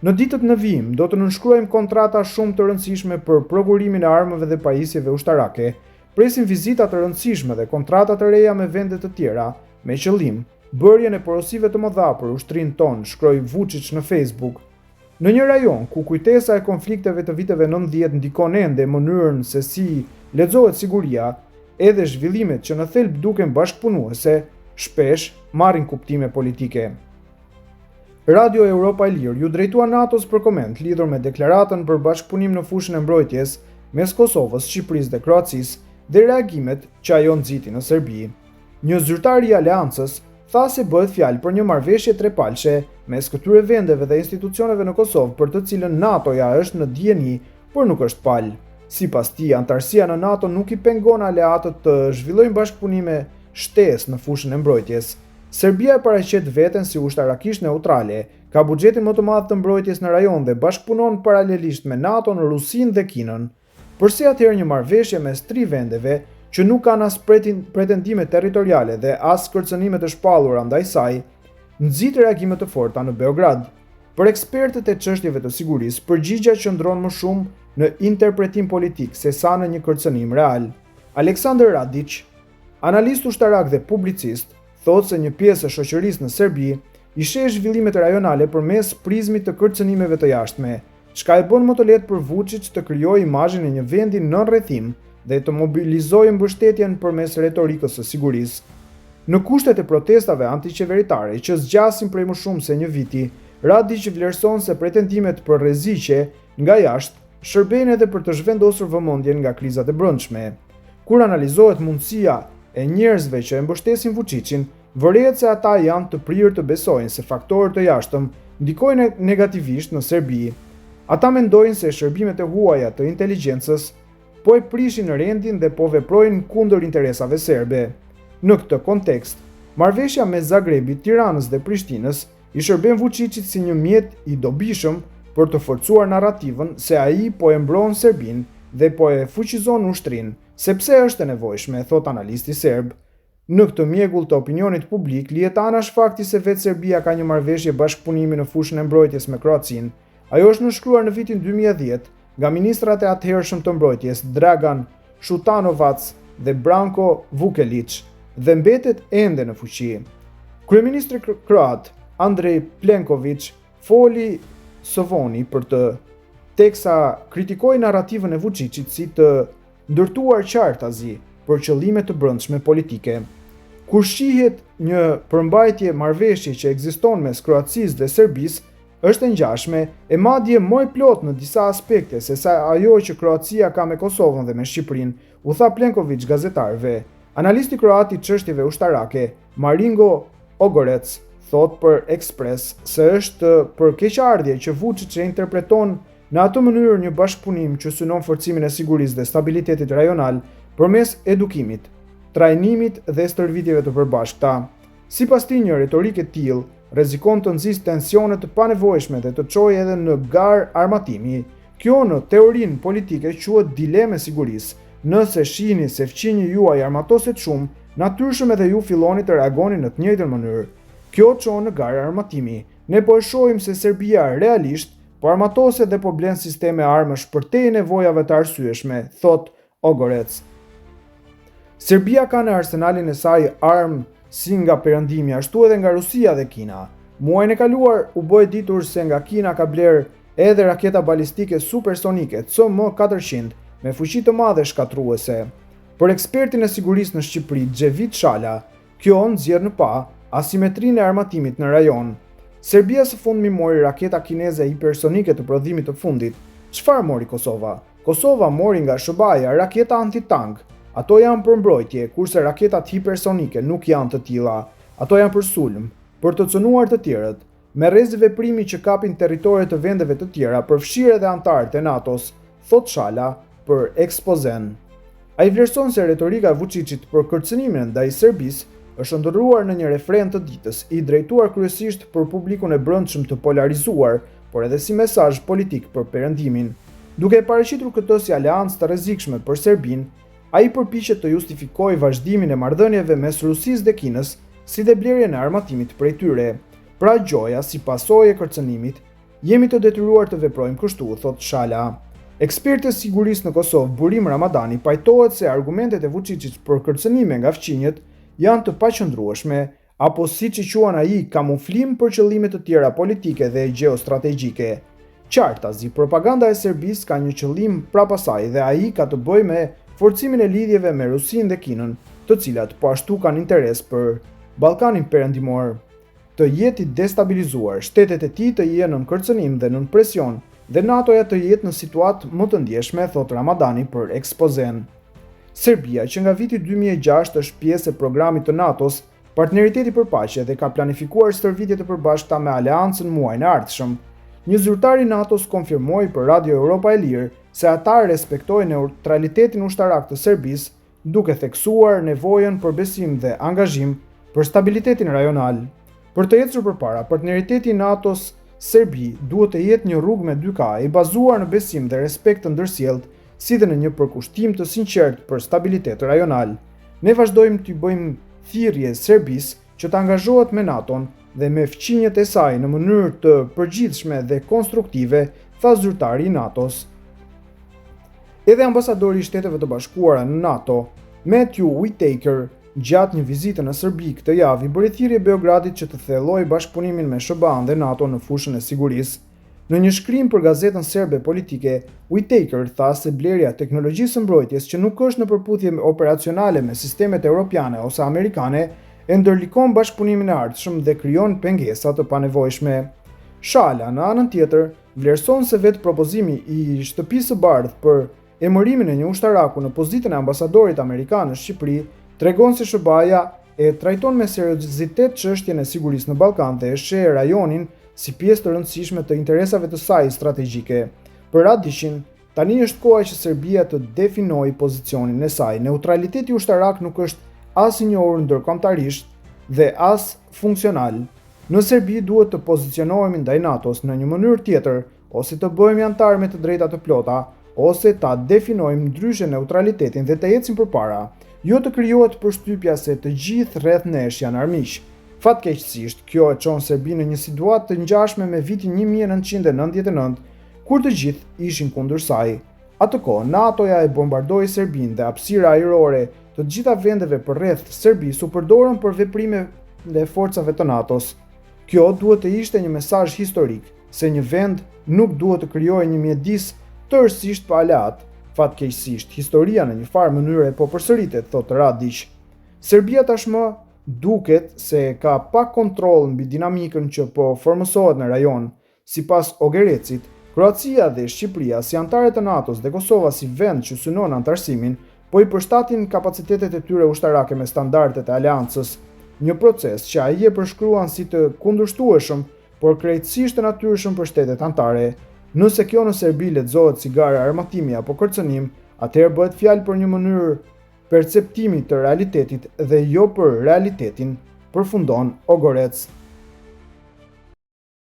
Në ditët në vijim, do të nënshkruajmë kontrata shumë të rëndësishme për prokurimin e armëve dhe pajisjeve ushtarake, presim vizita të rëndësishme dhe kontrata të reja me vende të tjera, me qëllim bërjen e porosive të mëdha për ushtrinë tonë, shkroi Vučić në Facebook. Në një rajon ku kujtesa e konflikteve të viteve 90 ndikon ende mënyrën se si lexohet siguria, edhe zhvillimet që në thelb duken bashkëpunuese, shpesh marrin kuptime politike. Radio Europa e Lirë ju drejtua NATO-s për koment lidhur me deklaratën për bashkëpunim në fushën e mbrojtjes mes Kosovës, Shqipërisë dhe Kroacisë dhe reagimet që ajo nxiti në Serbi. Një zyrtar i aleancës tha se bëhet fjalë për një marrëveshje trepalshe mes këtyre vendeve dhe institucioneve në Kosovë për të cilën NATO-ja është në dieni, por nuk është palë. Sipas tij, antarësia në NATO nuk i pengon aleatët të zhvillojnë bashkëpunime shtesë në fushën e mbrojtjes. Serbia e paraqet veten si ushtarakisht neutrale, ka buxhetin më të madh të mbrojtjes në rajon dhe bashkëpunon paralelisht me NATO-n, Rusinë dhe Kinën. Përse atëherë një marrëveshje mes 3 vendeve që nuk kanë as pretendime territoriale dhe as kërcënime të shpallura ndaj saj, nxit reagime të forta në Beograd. Për ekspertët e çështjeve të sigurisë, përgjigjja qëndron më shumë në interpretim politik se sa në një kërcënim real. Aleksandar Radić, analist ushtarak dhe publicist, thotë se një pjesë e shoqërisë në Serbi i sheh zhvillimet rajonale përmes prizmit të kërcënimeve të jashtme, çka e bën më të lehtë për Vučić të krijojë imazhin e një vendi në rrethim dhe të mobilizojë mbështetjen përmes retorikës së sigurisë. Në kushtet e protestave antiqeveritare që zgjasin prej më shumë se një viti, Radić vlerëson se pretendimet për rreziqe nga jashtë shërbejnë edhe për të zhvendosur vëmendjen nga krizat e brendshme. Kur analizohet mundësia e njerëzve që e mbështesin Vučićin, vërehet se ata janë të prirë të besojnë se faktorët të jashtëm ndikojnë negativisht në Serbi. Ata mendojnë se shërbimet e huaja të inteligjencës po e prishin rendin dhe po veprojnë kundër interesave serbe. Në këtë kontekst, marrëveshja mes Zagrebit, Tiranës dhe Prishtinës i shërben Vučićit si një mjet i dobishëm për të forcuar narrativën se ai po e mbron Serbinë dhe po e fuqizon ushtrinë, sepse është e nevojshme, thot analisti serb. Në këtë mjegull të opinionit publik, lihet anash fakti se vetë Serbia ka një marrëveshje bashkëpunimi në fushën e mbrojtjes me Kroacinë. Ajo është nënshkruar në vitin 2010 nga ministrat e atëhershëm të mbrojtjes Dragan Šutanovac dhe Branko Vukelić dhe mbetet ende në fuqi. Kryeministri kroat Andrej Plenković foli së voni për të, teksa kritikoi narrativën e Vučićit si të ndërtuar qartazi për qëllime të brendshme politike. Kur shihet një përmbajtje marrëveshje që ekziston mes Kroacisë dhe Serbisë, është e ngjashme e madje më e plot në disa aspekte se sa ajo që Kroacia ka me Kosovën dhe me Shqipërinë, u tha Plenković gazetarëve. Analisti kroat i çështjeve ushtarake, Maringo Ogorec, thot për Express se është për keqardhje që Vučić e interpreton në atë mënyrë një bashkëpunim që synon forcimin e sigurisë dhe stabilitetit rajonal përmes edukimit, trajnimit dhe stërvitjeve të përbashkëta. Sipas tij, një retorikë e tillë rrezikon të nxjisë tensione të panevojshme dhe të çojë edhe në garë armatimi. Kjo në teorinë politike quhet dilemë sigurisë. Nëse shihni se fqinji juaj armatoset shumë, natyrshëm edhe ju filloni të reagoni në të njëjtën mënyrë. Kjo çon në garë armatimi. Ne po e shohim se Serbia realisht po armatoset dhe po blen sisteme armësh përtej nevojave të arsyeshme, thot Ogorec. Serbia ka në arsenalin e saj armë si nga perëndimi, ashtu edhe nga Rusia dhe Kina. Muajin e kaluar u bë ditur se nga Kina ka bler edhe raketa balistike supersonike CM-400 me fuqi të madhe shkatruese. Për ekspertin e sigurisë në Shqipëri, Xhevit Shala, kjo nxjerr në pa asimetrinë e armatimit në rajon. Serbia së fundmi mori raketa kineze hipersonike të prodhimit të fundit. Çfarë mori Kosova? Kosova mori nga SHBA-ja raketa antitank. Ato janë për mbrojtje, kurse raketat hipersonike nuk janë të tilla. Ato janë për sulm, për të cënuar të tjerët, me rrezë veprimi që kapin territoret të vendeve të tjera, përfshirë edhe antarët e NATO-s, thot Shala për Expozen. Ai vlerëson se retorika e Vučićit për kërcënimin ndaj Serbisë është ndërruar në një refren të ditës, i drejtuar kryesisht për publikun e brendshëm të polarizuar, por edhe si mesazh politik për perëndimin. Duke e paraqitur këtë si aleancë të rrezikshme për Serbinë, ai përpiqet të justifikojë vazhdimin e marrëdhënieve mes Rusisë dhe Kinës, si dhe blerjen e armatimit prej tyre. Pra gjoja, si pasojë e kërcënimit, Jemi të detyruar të veprojmë kështu, thot Shala. Eksperti i sigurisë në Kosovë, Burim Ramadani, pajtohet se argumentet e Vučićit për kërcënime nga fqinjet janë të paqëndrueshme, apo siç i quan ai, kamuflim për qëllime të tjera politike dhe gjeostrategjike. Qartazi, propaganda e Serbisë ka një qëllim prapasaj dhe ai ka të bëjë me forcimin e lidhjeve me Rusinë dhe Kinën, të cilat po ashtu kanë interes për Ballkanin Perëndimor. Të jetë i destabilizuar, shtetet e tij të jenë nën kërcënim dhe nën presion, dhe NATO-ja të jetë në situatë më të ndjeshme, thot Ramadani për ekspozen. Serbia, që nga viti 2006 është pjesë e programit të NATO-s, Partneriteti për Paqe, dhe ka planifikuar stërvitje të përbashkëta me aleancën muajin e ardhshëm. Një zyrtar i NATO-s konfirmoi për Radio Europa e Lirë se ata respektojnë neutralitetin ushtarak të Serbisë, duke theksuar nevojën për besim dhe angazhim për stabilitetin rajonal. Për të ecur përpara, partneriteti i NATO-s Serbi duhet të jetë një rrugë me 2K, i bazuar në besim dhe respekt të ndërsjellët, si dhe në një përkushtim të sinqert për stabilitet rajonal. Ne vazhdojmë të bëjmë thirrje Serbisë që të angazhohet me NATO-n dhe me fqinjet e saj në mënyrë të përgjithshme dhe konstruktive, tha zyrtari i NATO-s. Edhe ambasadori i Shteteve të Bashkuara në NATO, Matthew Whitaker, gjatë një vizite në Serbi këtë javë, bëri thirrje Beogradit që të thellojë bashkëpunimin me SBA-n dhe NATO në fushën e sigurisë. Në një shkrim për gazetën serbe politike, Whitaker tha se blerja e teknologjisë së mbrojtjes që nuk është në përputhje operacionale me sistemet europiane ose amerikane e ndërlikon bashkëpunimin e ardhshëm dhe krijon pengesa të panevojshme. Shala, në anën tjetër, vlerëson se vetë propozimi i Shtëpisë së Bardhë për emërimin e një ushtaraku në pozitën e ambasadorit amerikan në Shqipëri tregon se SBA-ja e trajton me seriozitet çështjen e sigurisë në Ballkan dhe e sheh rajonin si pjesë të rëndësishme të interesave të saj strategjike. Për Radishin, tani është koha që Serbia të definojë pozicionin e saj. Neutraliteti ushtarak nuk është as i njohur ndërkombëtarisht dhe as funksional. Në Serbi duhet të pozicionohemi ndaj NATO-s në një mënyrë tjetër, ose të bëhemi antar me të drejta të plota, ose ta definojmë ndryshe neutralitetin dhe të ecim përpara. Jo të krijohet përshtypja se të gjithë rreth nesh janë armiq. Fatkeqësisht, kjo e çon Serbinë në një situatë të ngjashme me vitin 1999, kur të gjithë ishin kundër saj. Atë kohë, NATO-ja e bombardoi Serbinë dhe hapësira ajrore të gjitha vendeve përreth Serbisë u përdorën për veprime dhe forcave të NATO-s. Kjo duhet të ishte një mesazh historik, se një vend nuk duhet të krijojë një mjedis tërësisht pa aleat. Fatkeqësisht, historia në një farë mënyre po përsëritet, thotë Radić. Serbia tashmë duket se ka pak kontroll mbi dinamikën që po formësohet në rajon. Sipas Ogerecit, Kroacia dhe Shqipëria si anëtare të NATO-s dhe Kosova si vend që synon antarësimin, po i përshtatin kapacitetet e tyre ushtarake me standardet e aleancës, një proces që ai e përshkruan si të kundërshtueshëm, por krejtësisht të natyrshëm për shtetet anëtare. Nëse kjo në Serbi lexohet si gara armatimi apo kërcënim, atëherë bëhet fjalë për një mënyrë perceptimi të realitetit dhe jo për realitetin, përfundon Ogorec.